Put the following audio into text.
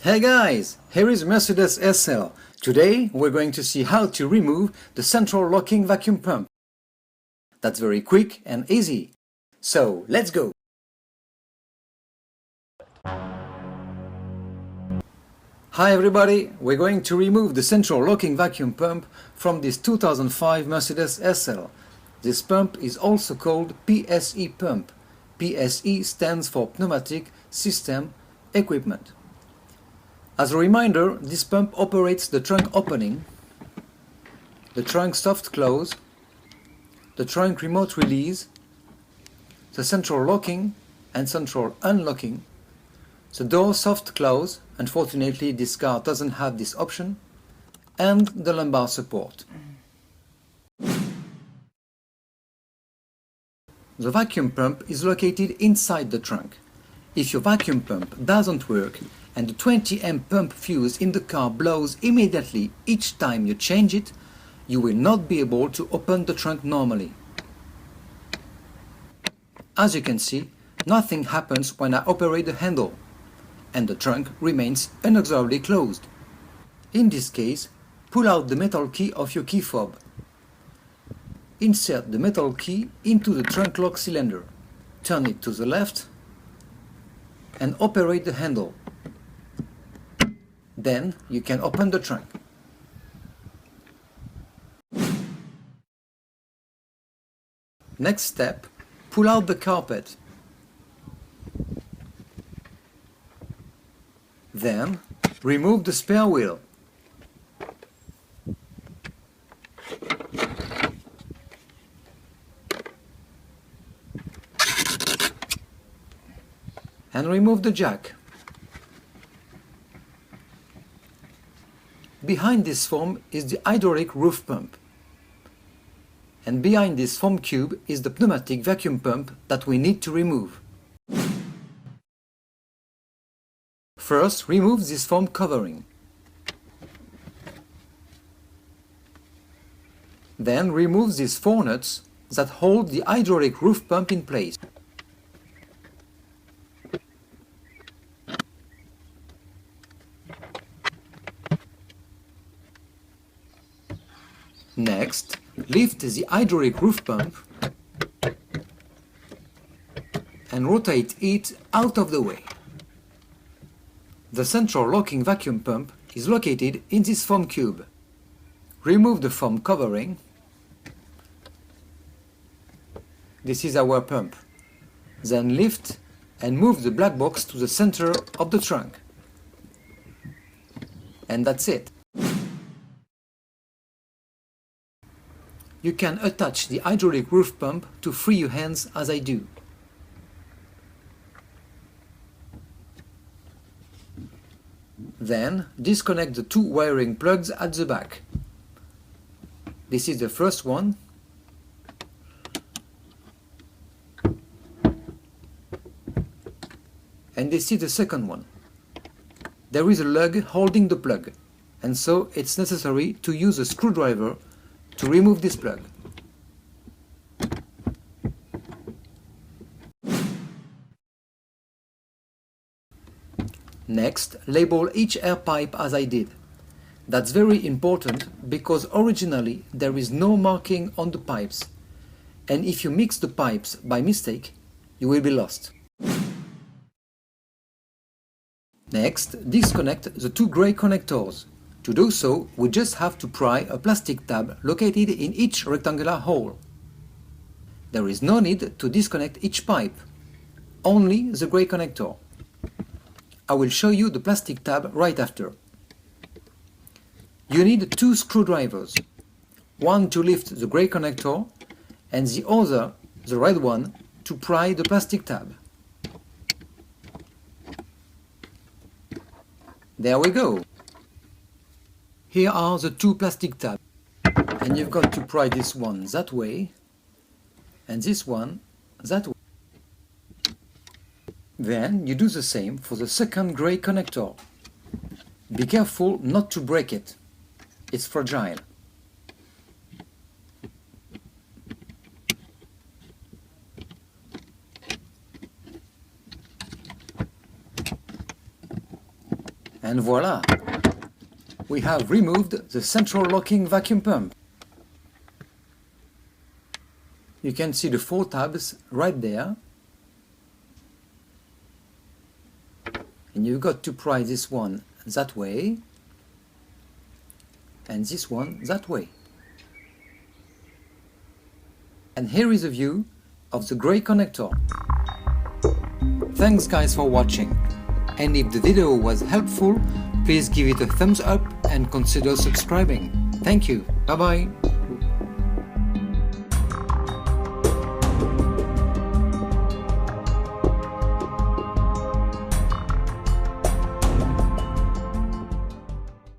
Hey guys, here is Mercedes SL. Today we're going to see how to remove the central locking vacuum pump. That's very quick and easy. So let's go! Hi everybody, we're going to remove the central locking vacuum pump from this 2005 Mercedes SL. This pump is also called PSE pump. PSE stands for Pneumatic System Equipment. As a reminder, this pump operates the trunk opening, the trunk soft close, the trunk remote release, the central locking and central unlocking, the door soft close, unfortunately this car doesn't have this option, and the lumbar support. The vacuum pump is located inside the trunk. If your vacuum pump doesn't work and the 20 amp pump fuse in the car blows immediately each time you change it, you will not be able to open the trunk normally. As you can see, nothing happens when I operate the handle, and the trunk remains inexorably closed. In this case, pull out the metal key of your key fob. Insert the metal key into the trunk lock cylinder, turn it to the left, and operate the handle. Then you can open the trunk. Next step, pull out the carpet. Then remove the spare wheel. And remove the jack. Behind this foam is the hydraulic roof pump. And behind this foam cube is the pneumatic vacuum pump that we need to remove. First, remove this foam covering. Then remove these 4 nuts that hold the hydraulic roof pump in place. Next, lift the hydraulic roof pump and rotate it out of the way. The central locking vacuum pump is located in this foam cube. Remove the foam covering. This is our pump. Then lift and move the black box to the center of the trunk. And that's it. You can attach the hydraulic roof pump to free your hands as I do. Then disconnect the 2 wiring plugs at the back. This is the first one. And this is the second one. There is a lug holding the plug, and so it's necessary to use a screwdriver to remove this plug. Next, label each air pipe as I did. That's very important because originally there is no marking on the pipes, and if you mix the pipes by mistake, you will be lost. Next, disconnect the 2 gray connectors. To do so, we just have to pry a plastic tab located in each rectangular hole. There is no need to disconnect each pipe, only the gray connector. I will show you the plastic tab right after. You need 2 screwdrivers, one to lift the gray connector and the other, the red one, to pry the plastic tab. There we go! Here are the 2 plastic tabs, and you've got to pry this one that way, and this one that way. Then you do the same for the second gray connector. Be careful not to break it, it's fragile. And voila! We have removed the central locking vacuum pump. You can see the 4 tabs right there. And you've got to pry this one that way and this one that way. And here is a view of the grey connector. Thanks guys for watching, and if the video was helpful, please give it a thumbs up and consider subscribing. Thank you, bye bye!